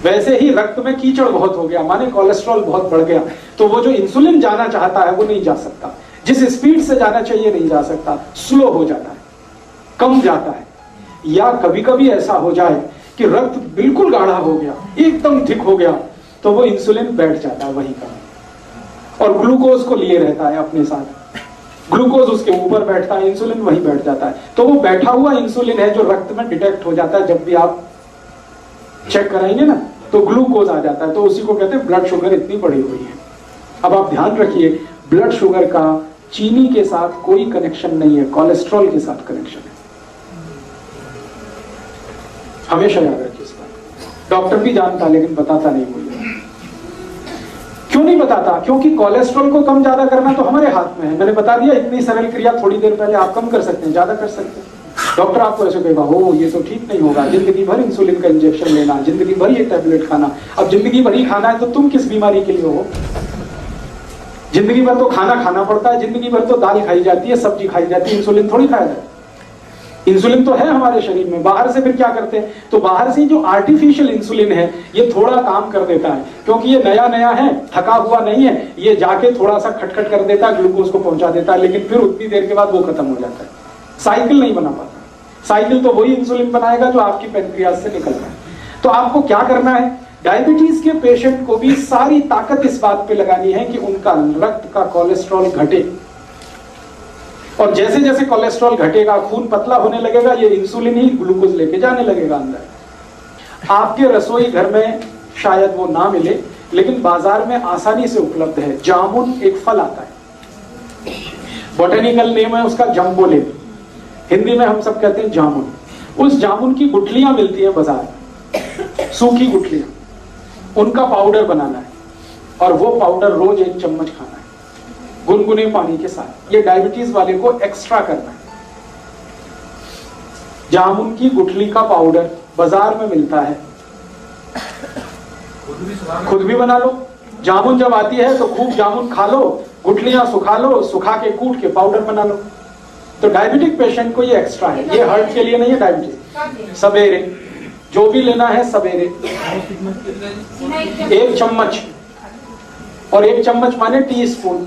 वैसे ही रक्त में कीचड़ बहुत हो गया, माने कोलेस्ट्रॉल बहुत बढ़ गया, तो वो जो इंसुलिन जाना चाहता है वो नहीं जा सकता, जिस स्पीड से जाना चाहिए नहीं जा सकता, स्लो हो जाता है, कम जाता है। या कभी कभी ऐसा हो जाए कि रक्त बिल्कुल गाढ़ा हो गया, एकदम थिक हो गया, तो वो इंसुलिन बैठ जाता है वहीं पर, और ग्लूकोज को लिए रहता है अपने साथ, ग्लूकोज उसके ऊपर बैठता है, इंसुलिन वहीं बैठ जाता है। तो वो बैठा हुआ इंसुलिन है जो रक्त में डिटेक्ट हो जाता है, जब भी आप चेक कराएंगे ना तो ग्लूकोज आ जाता है, तो उसी को कहते हैं ब्लड शुगर इतनी बढ़ी हुई है। अब आप ध्यान रखिए, ब्लड शुगर का चीनी के साथ कोई कनेक्शन नहीं है, कोलेस्ट्रॉल के साथ कनेक्शन है, हमेशा याद रखिए इस बात। डॉक्टर भी जानता लेकिन बताता नहीं मुझे। क्यों नहीं बताता? क्योंकि कोलेस्ट्रॉल को कम ज्यादा करना तो हमारे हाथ में है। मैंने बता दिया, इतनी सरल क्रिया थोड़ी देर पहले, आप कम कर सकते हैं, ज्यादा कर सकते हैं। डॉक्टर आपको ऐसे कहेगा, हो ये तो ठीक नहीं होगा, जिंदगी भर इंसुलिन का इंजेक्शन लेना, जिंदगी भर ये टैबलेट खाना। अब जिंदगी भर ही खाना है तो तुम किस बीमारी के लिए हो? जिंदगी भर तो खाना खाना पड़ता है, जिंदगी भर तो दाल खाई जाती है, सब्जी खाई जाती है, इंसुलिन थोड़ी खाया जाता है। इंसुलिन तो है हमारे शरीर में, बाहर से फिर क्या करते हैं? तो बाहर से जो आर्टिफिशियल इंसुलिन है ये थोड़ा काम कर देता है, क्योंकि ये नया नया है, थका हुआ नहीं है, ये जाके थोड़ा सा खटखट कर देता है, ग्लूकोज को पहुंचा देता है, लेकिन फिर उतनी देर के बाद वो खत्म हो जाता है। साइकिल नहीं बना पाता। साइकिल तो वही इंसुलिन बनाएगा जो आपकी पैनक्रियाज से निकल रहा है। तो आपको क्या करना है? डायबिटीज के पेशेंट को भी सारी ताकत इस बात पे लगानी है कि उनका रक्त का कोलेस्ट्रॉल घटे, और जैसे जैसे कोलेस्ट्रॉल घटेगा, खून पतला होने लगेगा, ये इंसुलिन ही ग्लूकोज लेके जाने लगेगा अंदर। आपके रसोई घर में शायद वो ना मिले, लेकिन बाजार में आसानी से उपलब्ध है। जामुन एक फल आता है, बोटेनिकल नेम है उसका जम्बोले, हिंदी में हम सब कहते हैं जामुन। उस जामुन की गुठलियां मिलती हैं बाजार में, सूखी गुठलियां, उनका पाउडर बनाना है, और वो पाउडर रोज 1 चम्मच खाना है गुनगुने पानी के साथ। ये डायबिटीज वाले को एक्स्ट्रा करना है। जामुन की गुठली का पाउडर बाजार में मिलता है, खुद भी बना लो। जामुन जब आती है तो खूब जामुन खा लो, गुठलियां सुखा लो, सुखा के कूट के पाउडर बना लो। तो डायबिटिक पेशेंट को ये एक्स्ट्रा है, ये हार्ट के लिए नहीं है। डायबिटीज सवेरे जो भी लेना है, सवेरे 1 चम्मच, और 1 चम्मच माने टीस्पून।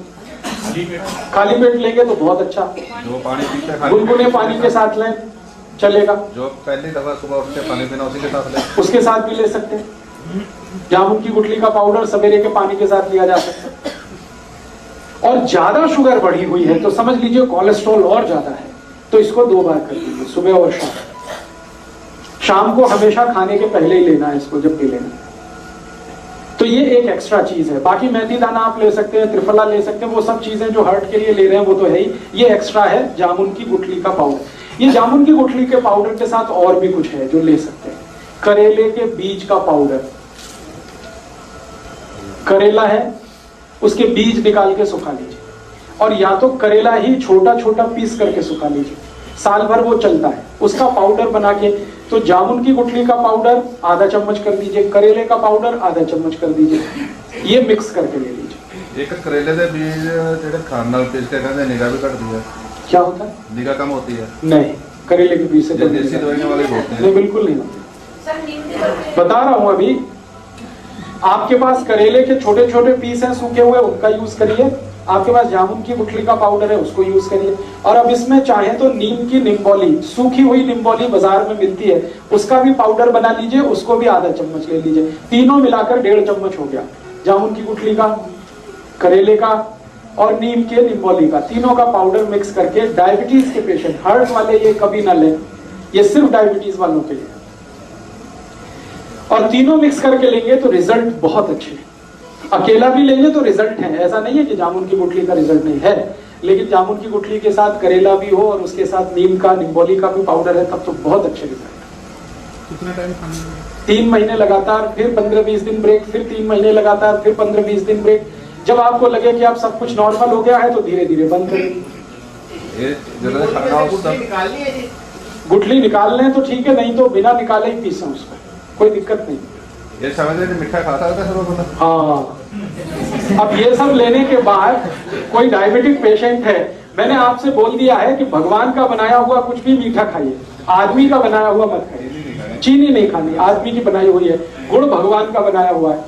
खाली पेट लेंगे तो बहुत अच्छा, जो पानी पीते हैं गुनगुने पानी के साथ लें चलेगा। जो पहली दफा सुबह उठ के पानी पीना उसी के साथ लें, उसके साथ भी ले सकते हैं। जामुन की गुठली का पाउडर सवेरे के पानी के साथ लिया जा सकता है। और ज्यादा शुगर बढ़ी हुई है तो समझ लीजिए कोलेस्ट्रॉल और ज्यादा है, तो इसको 2 बार कर लीजिए, सुबह और शाम। शाम को हमेशा खाने के पहले ही लेना है इसको, जब भी लेना है। तो ये एक एक्स्ट्रा चीज है। बाकी मेथी दाना आप ले सकते हैं, त्रिफला ले सकते हैं, वो सब चीजें जो हार्ट के लिए ले रहे हैं वो तो है ही। ये एक्स्ट्रा है जामुन की गुठली का पाउडर। ये जामुन की गुठली के पाउडर के साथ और भी कुछ है जो ले सकते हैं। करेले के बीज का पाउडर, करेला है उसके बीज निकाल के सुखा लीजिए, और या तो करेला ही छोटा छोटा पीस करके सुखा लीजिए, साल भर वो चलता है। उसका पाउडर बना के, तो जामुन की गुठली का पाउडर आधा चम्मच कर दीजिए, करेले का पाउडर आधा चम्मच कर दीजिए, ये मिक्स करके ले लीजिए। एक करेले के बीज जेडे खान नाल पीस के कहते हैं निगाह भी घट दी है। क्या होता है? निगाह कम होती है? नहीं, करेले के बीज से तो देसी दवाइयां वाले बोलते हैं। नहीं, बिल्कुल नहीं होती। बता रहा हूं अभी, आपके पास करेले के छोटे छोटे पीस हैं सूखे हुए, उनका यूज करिए। आपके पास जामुन की गुठली का पाउडर है, उसको यूज करिए। और अब इसमें चाहे तो नीम की निम्बोली, सूखी हुई निम्बोली बाजार में मिलती है, उसका भी पाउडर बना लीजिए, उसको भी आधा चम्मच ले लीजिए। तीनों मिलाकर 1.5 चम्मच हो गया। जामुन की गुठली का, करेले का और नीम के निम्बोली का, तीनों का पाउडर मिक्स करके डायबिटीज के पेशेंट, हार्ट वाले ये कभी ना लें, ये सिर्फ डायबिटीज वालों के लिए। और तीनों मिक्स करके लेंगे तो रिजल्ट बहुत अच्छे हैं। अकेला भी लेंगे तो रिजल्ट है, ऐसा नहीं है कि जामुन की गुठली का रिजल्ट नहीं है, लेकिन जामुन की गुठली के साथ करेला भी हो और उसके साथ नीम का, निम्बोली का भी पाउडर है, तब तो बहुत अच्छे रिजल्ट। कितना टाइम खाना? 3 महीने लगातार, फिर 15-20 दिन ब्रेक, फिर 3 महीने लगातार, फिर 15-20 दिन ब्रेक। जब आपको लगे कि आप सब कुछ नॉर्मल हो गया है तो धीरे धीरे बंद करें। गुठली निकाल लें तो ठीक है, नहीं तो बिना निकाले ही पीसें उसको, कोई दिक्कत नहीं। ये समझ मिठा खाता होता है। हाँ, अब ये सब लेने के बाद कोई डायबिटिक पेशेंट है, मैंने आपसे बोल दिया है कि भगवान का बनाया हुआ कुछ भी मीठा खाइए, आदमी का बनाया हुआ मत खाइए। चीनी नहीं खानी, आदमी की बनाई हुई है। गुड़ भगवान का बनाया हुआ है।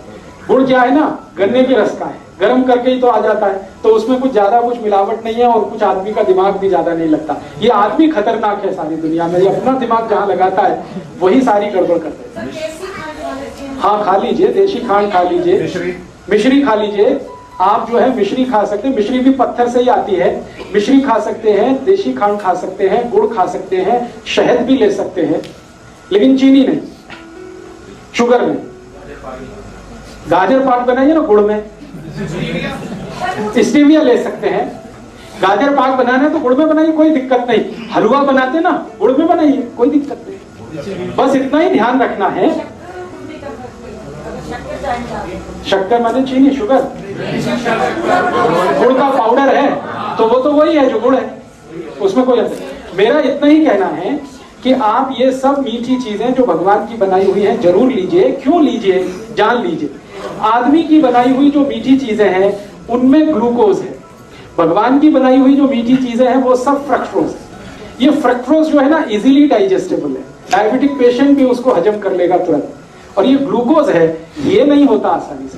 गुड़ क्या है ना, गन्ने के रस का है, गर्म करके ही तो आ जाता है, तो उसमें कुछ ज्यादा कुछ मिलावट नहीं है और कुछ आदमी का दिमाग भी ज्यादा नहीं लगता। ये आदमी खतरनाक है सारी दुनिया में, ये अपना दिमाग जहाँ लगाता है वही सारी गड़बड़ करते हैं। हाँ खा लीजिए, देशी खांड खा लीजिए, मिश्री खा लीजिए। आप जो है मिश्री खा सकते हैं, मिश्री भी पत्थर से ही आती है। मिश्री खा सकते हैं, देशी खांड खा सकते हैं, गुड़ खा सकते हैं, शहद भी ले सकते हैं, लेकिन चीनी नहीं, शुगर नहीं। गाजर पाक बनाइए ना गुड़ में, स्टीविया ले सकते हैं। गाजर पाक बनाना है तो गुड़ में बनाइए, कोई दिक्कत नहीं। हलवा बनाते ना, गुड़ में बनाइए, कोई दिक्कत नहीं। बस इतना ही ध्यान रखना है। शक्कर माने चीनी, शुगर, गुड़ का पाउडर है तो वो तो वही है जो गुड़ है, उसमें कोई अंतर नहीं। मेरा इतना ही कहना है कि आप ये सब मीठी चीजें जो भगवान की बनाई हुई हैं जरूर लीजिए। क्यों लीजिए, जान लीजिए। आदमी की बनाई हुई जो मीठी चीजें हैं उनमें ग्लूकोज है, भगवान की बनाई हुई जो मीठी चीजें हैं वो सब फ्रक्टोज है। ये फ्रक्टोज जो है ना इजीली डाइजेस्टेबल है, डायबिटिक पेशेंट भी उसको हजम कर लेगा तुरंत। और ये ग्लूकोज है, ये नहीं होता आसानी से।